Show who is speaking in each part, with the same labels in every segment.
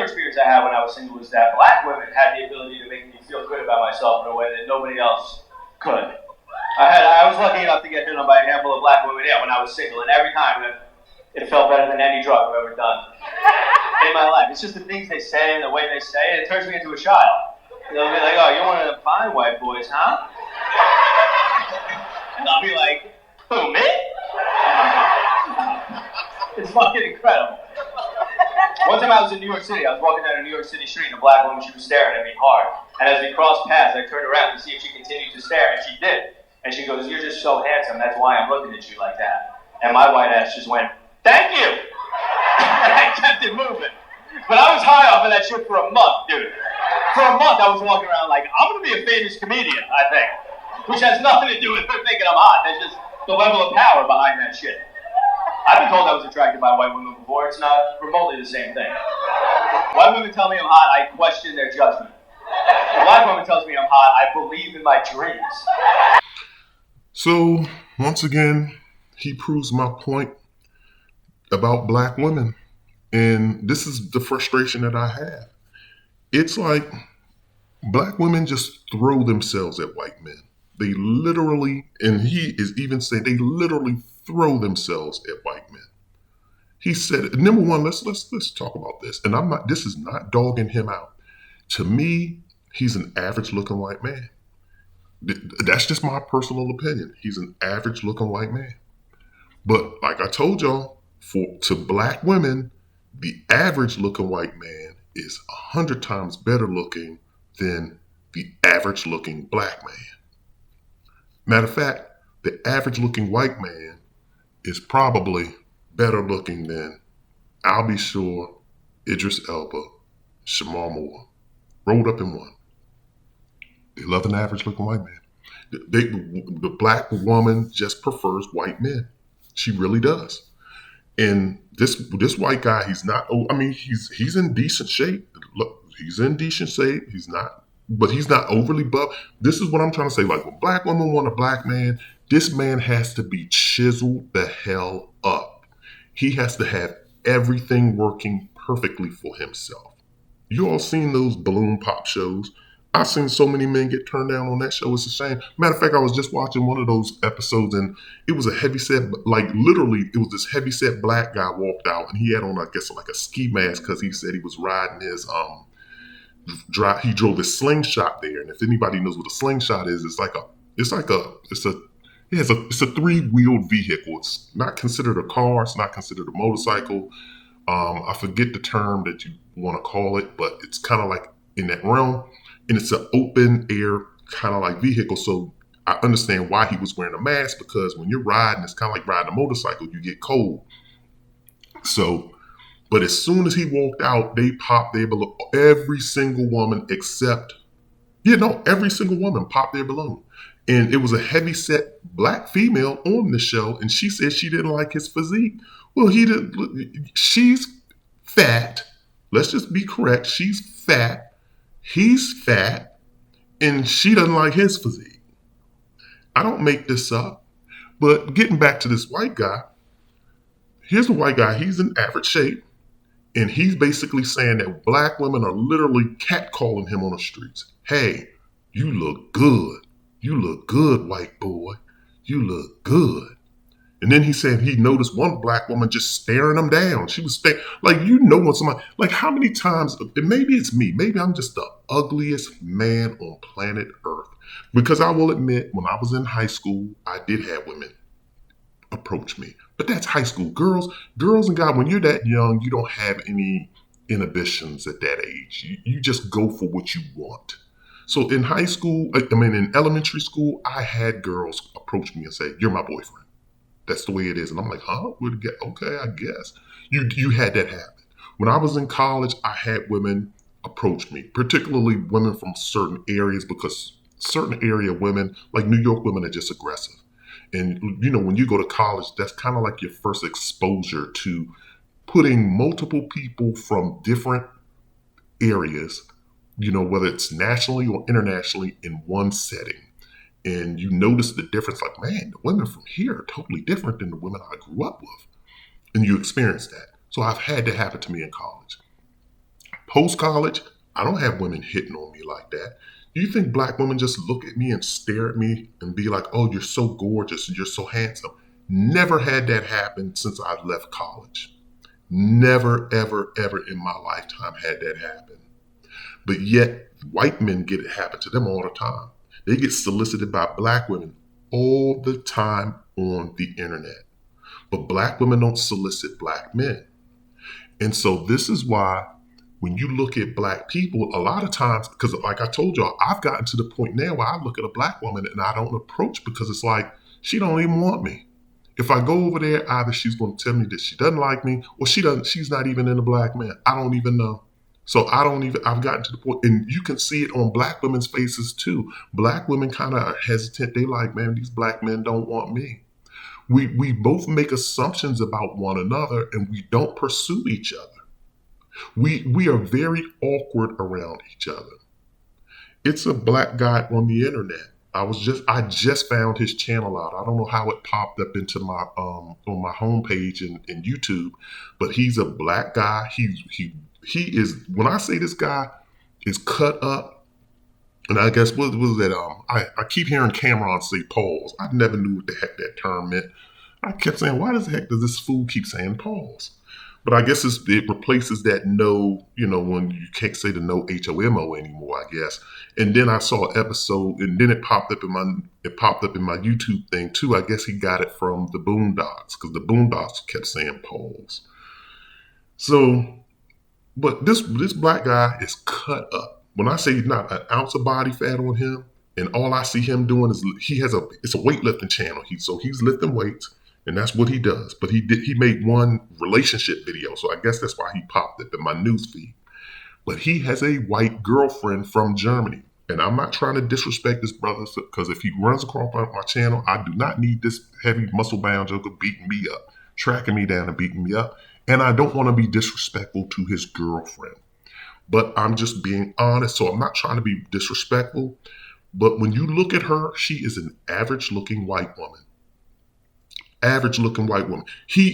Speaker 1: another experience I had when I was single was that black women had the ability to make me feel good about myself in a way that nobody else could. I was lucky enough to get hit on by a handful of black women when I was single, and every time it felt better than any drug I've ever done in my life. It's just the things they say and the way they say it. It turns me into a child. You know, they'll be like, "Oh, you're one of the fine white boys, huh?" And I'll be like, "Who, me?" It's fucking incredible. One time I was in New York City. I was walking down a New York City street, and a black woman, she was staring at me hard. And as we crossed paths, I turned around to see if she continued to stare, and she did. And she goes, "You're just so handsome, that's why I'm looking at you like that." And my white ass just went, "Thank you!" And I kept it moving. But I was high off of that shit for a month, dude. For a month, I was walking around like, I'm going to be a famous comedian, I think. Which has nothing to do with her thinking I'm hot. There's just the level of power behind that shit. I've been told I was attracted by white women before. It's not remotely the same thing. White women tell me I'm hot, I question their judgment. A black woman tells me I'm hot, I believe in my dreams.
Speaker 2: So, once again, he proves my point about black women. And this is the frustration that I have. It's like black women just throw themselves at white men. They literally, and he is even saying, they literally throw themselves at white men. He said, number one, let's talk about this. And this is not dogging him out. To me, he's an average looking white man. That's just my personal opinion. He's an average looking white man. But like I told y'all, to black women, the average looking white man is 100 times better looking than the average looking black man. Matter of fact, the average looking white man is probably better looking than Albie Shore, Idris Elba, Shamar Moore, rolled up in one. They love an average looking white man. The black woman just prefers white men. She really does. And this white guy, he's not. I mean, he's in decent shape. Look, he's in decent shape. But he's not overly buff. This is what I'm trying to say. Like when black women want a black man, this man has to be chiseled the hell up. He has to have everything working perfectly for himself. You all seen those balloon pop shows? I've seen so many men get turned down on that show. It's a shame. Matter of fact, I was just watching one of those episodes and it was a heavyset, like literally it was this heavyset black guy walked out and he had on, I guess, like a ski mask because he said he was riding his, he drove his slingshot there. And if anybody knows what a slingshot is, it's a 3-wheeled vehicle. It's not considered a car. It's not considered a motorcycle. I forget the term that you want to call it, but it's kind of like in that realm. And it's an open air kind of like vehicle. So I understand why he was wearing a mask, because when you're riding, it's kind of like riding a motorcycle. You get cold. So, but as soon as he walked out, they popped their balloon. Every single woman every single woman popped their balloon. And it was a heavy-set black female on the show, and she said she didn't like his physique. Well, she's fat. Let's just be correct. She's fat. He's fat, and she doesn't like his physique. I don't make this up. But getting back to this white guy, here's a white guy. He's in average shape, and he's basically saying that black women are literally catcalling him on the streets. Hey, you look good. You look good, white boy. You look good. And then he said he noticed one black woman just staring him down. She was staring, like, when somebody, like how many times, and maybe it's me, maybe I'm just the ugliest man on planet Earth. Because I will admit, when I was in high school, I did have women approach me. But that's high school. Girls and guys, when you're that young, you don't have any inhibitions at that age. You just go for what you want. So in high school, in elementary school, I had girls approach me and say, "You're my boyfriend." That's the way it is. And I'm like, huh? Okay, I guess. You had that happen. When I was in college, I had women approach me, particularly women from certain areas, because certain area women, like New York women, are just aggressive. And, when you go to college, that's kind of like your first exposure to putting multiple people from different areas, whether it's nationally or internationally, in one setting. And you notice the difference, like, man, the women from here are totally different than the women I grew up with. And you experience that. So I've had that happen to me in college. Post college, I don't have women hitting on me like that. Do you think black women just look at me and stare at me and be like, oh, you're so gorgeous and you're so handsome? Never had that happen since I left college. Never, ever, ever in my lifetime had that happen. But yet, white men get it happen to them all the time. They get solicited by black women all the time on the internet. But black women don't solicit black men. And so this is why when you look at black people, a lot of times, because like I told y'all, I've gotten to the point now where I look at a black woman and I don't approach because it's like, she don't even want me. If I go over there, either she's going to tell me that she doesn't like me or she's not even into black men. I don't even know. So I've gotten to the point, and you can see it on black women's faces too. Black women kind of are hesitant. They like, man, these black men don't want me. We both make assumptions about one another and we don't pursue each other. We are very awkward around each other. It's a black guy on the internet. I just found his channel out. I don't know how it popped up into my on my homepage in YouTube, but he's a black guy. He is, when I say this guy is cut up, and I guess what was that? I keep hearing Cameron say pause. I never knew what the heck that term meant. I kept saying, why the heck does this fool keep saying pause? But I guess it replaces that no, when you can't say the no HOMO anymore, I guess. And then I saw an episode, and then it popped up in my YouTube thing too. I guess he got it from the Boondocks, because the Boondocks kept saying pause. So, but this black guy is cut up. When I say not an ounce of body fat on him, and all I see him doing is it's a weightlifting channel. He's lifting weights. And that's what he does. But he made one relationship video. So I guess that's why he popped up in my newsfeed. But he has a white girlfriend from Germany. And I'm not trying to disrespect this brother, because if he runs across my channel, I do not need this heavy muscle-bound joker beating me up, tracking me down and beating me up. And I don't want to be disrespectful to his girlfriend. But I'm just being honest. So I'm not trying to be disrespectful. But when you look at her, she is an average-looking white woman. Average looking white woman.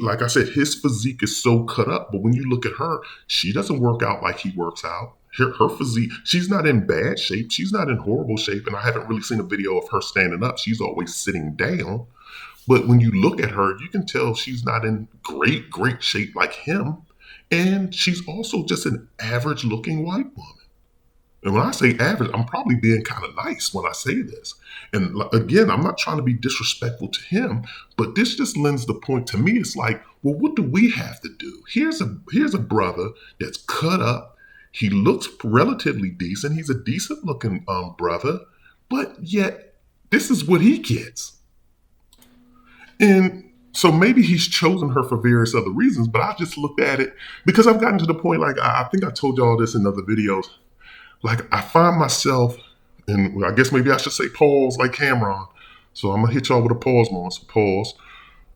Speaker 2: Like I said, his physique is so cut up, but when you look at her, she doesn't work out like he works out. Her physique, she's not in bad shape. She's not in horrible shape. And I haven't really seen a video of her standing up. She's always sitting down. But when you look at her, you can tell she's not in great shape like him. And she's also just an average looking white woman. And when I say average, I'm probably being kind of nice when I say this. And again, I'm not trying to be disrespectful to him, but this just lends the point to me. It's like, well, what do we have to do? Here's a brother that's cut up. He looks relatively decent. He's a decent looking brother, but yet this is what he gets. And so maybe he's chosen her for various other reasons, but I just looked at it because I've gotten to the point, like I think I told y'all this in other videos. Like I find myself, and I guess maybe I should say pause like Cameron. So I'm gonna hit y'all with a pause moment, so pause.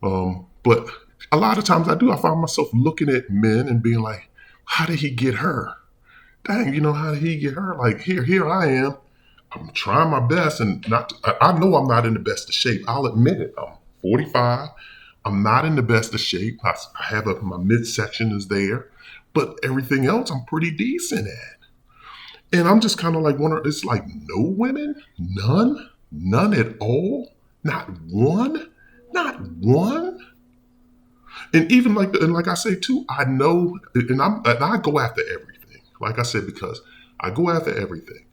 Speaker 2: But a lot of times I find myself looking at men and being like, how did he get her? Dang, how did he get her? Like here I am. I'm trying my best, and I know I'm not in the best of shape. I'll admit it. I'm 45. I'm not in the best of shape. I have my midsection is there, but everything else I'm pretty decent at. And I'm just kind of like wondering, it's like no women? None at all? Not one? And even like I say too, I know, and I go after everything. Like I said, because I go after everything.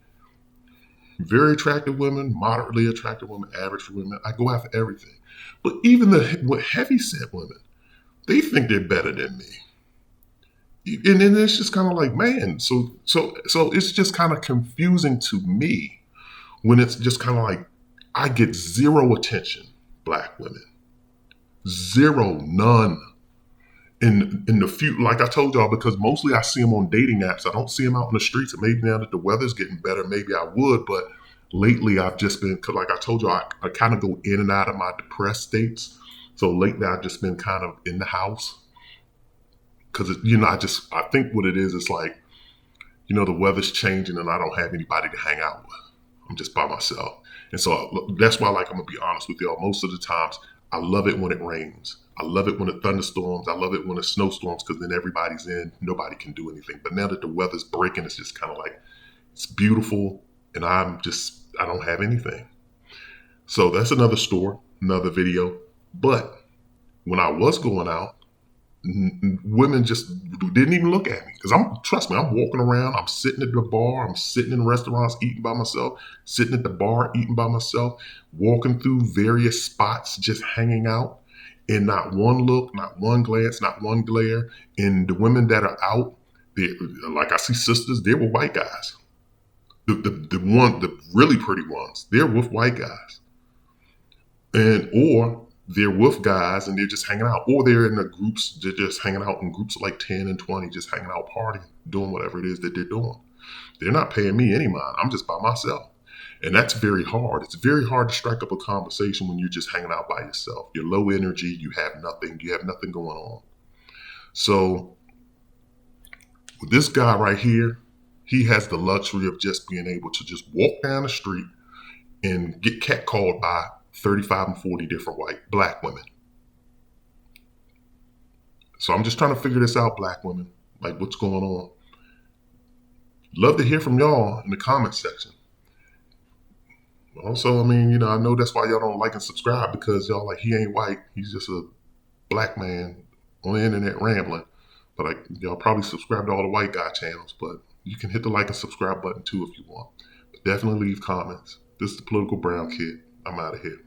Speaker 2: Very attractive women, moderately attractive women, average women, I go after everything. But even the heavy-set women, they think they're better than me. And then it's just kind of like, man, so it's just kind of confusing to me when it's just kind of like, I get zero attention, black women. Zero, none. In the few, like I told y'all, because mostly I see them on dating apps. I don't see them out in the streets. And maybe now that the weather's getting better, maybe I would. But lately I've just been, cause like I told y'all, I kind of go in and out of my depressed states. So lately I've just been kind of in the house. Because, I think what it is, it's like, the weather's changing and I don't have anybody to hang out with. I'm just by myself. And so that's why, like, I'm going to be honest with y'all. Most of the times I love it when it rains. I love it when it thunderstorms. I love it when it snowstorms because then everybody's in. Nobody can do anything. But now that the weather's breaking, it's just kind of like, it's beautiful. And I don't have anything. So that's another story, another video. But when I was going out, women just didn't even look at me because trust me, I'm walking around, I'm sitting at the bar, I'm sitting in restaurants eating by myself, sitting at the bar eating by myself, walking through various spots, just hanging out, and not one look, not one glance, not one glare. And the women that are out, like I see sisters, they were white guys. The really pretty ones, they're with white guys, or they're with guys and they're just hanging out, or they're in the groups, they're just hanging out in groups of like 10 and 20, just hanging out, partying, doing whatever it is that they're doing. They're not paying me any mind. I'm just by myself. And that's very hard. It's very hard to strike up a conversation when you're just hanging out by yourself. You're low energy, you have nothing going on. So with this guy right here, he has the luxury of just being able to just walk down the street and get catcalled by 35 and 40 different black women. So I'm just trying to figure this out, black women. Like, what's going on? Love to hear from y'all in the comment section. Also, I mean, I know that's why y'all don't like and subscribe, because y'all like, he ain't white. He's just a black man on the internet rambling. But y'all probably subscribe to all the white guy channels, but you can hit the like and subscribe button too if you want. But definitely leave comments. This is the Political Brown Kid. I'm out of here.